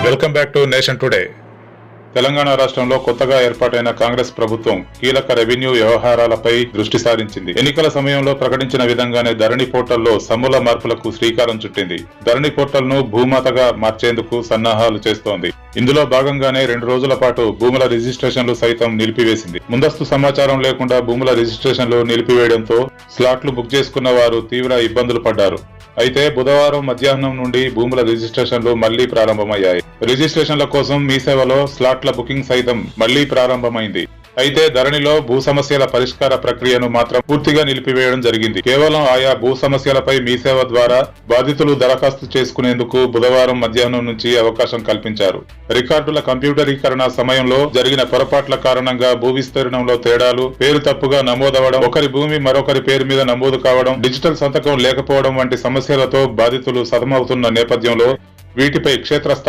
Welcome back to nation today. Telangana రాష్ట్రంలో కొత్తగా ఏర్పాటైన కాంగ్రెస్ ప్రభుత్వం కీలక రెవెన్యూ వ్యవహారాలపై దృష్టి సారించింది. ఎన్నికల సమయంలో ప్రకటించిన విధంగానే ధరణి పోర్టల్లో సమూల మార్పులకు శ్రీకారం చుట్టింది. ధరణి పోర్టల్ ను భూమాతగా మార్చేందుకు సన్నాహాలు చేస్తోంది. ఇందులో భాగంగానే 2 రోజుల పాటు భూముల రిజిస్ట్రేషన్లు సైతం నిలిపివేసింది. ముందస్తు సమాచారం లేకుండా భూముల రిజిస్ట్రేషన్లు నిలిపివేయడంతో స్లాట్లు బుక్ చేసుకున్న వారు తీవ్ర ఇబ్బందులు పడ్డారు. అయితే బుధవారం మధ్యాహ్నం నుండి భూముల రిజిస్ట్రేషన్లు మళ్లీ ప్రారంభమయ్యాయి. రిజిస్ట్రేషన్ల కోసం మీ సేవలో స్లాట్ల బుకింగ్ సైతం మళ్లీ ప్రారంభమైంది. అయితే ధరణిలో భూ సమస్యల పరిష్కార ప్రక్రియను మాత్రం పూర్తిగా నిలిపివేయడం జరిగింది. కేవలం ఆయా భూ సమస్యలపై మీ సేవ ద్వారా బాధితులు దరఖాస్తు చేసుకునేందుకు బుధవారం మధ్యాహ్నం నుంచి అవకాశం కల్పించారు. రికార్డుల కంప్యూటరీకరణ సమయంలో జరిగిన పొరపాట్ల కారణంగా భూ విస్తీర్ణంలో తేడాలు, పేరు తప్పుగా నమోదవడం, ఒకరి భూమి మరొకరి పేరు మీద నమోదు కావడం, డిజిటల్ సంతకం లేకపోవడం వంటి సమస్యలతో బాధితులు సతమవుతున్న నేపథ్యంలో వీటిపై క్షేత్రస్థాయి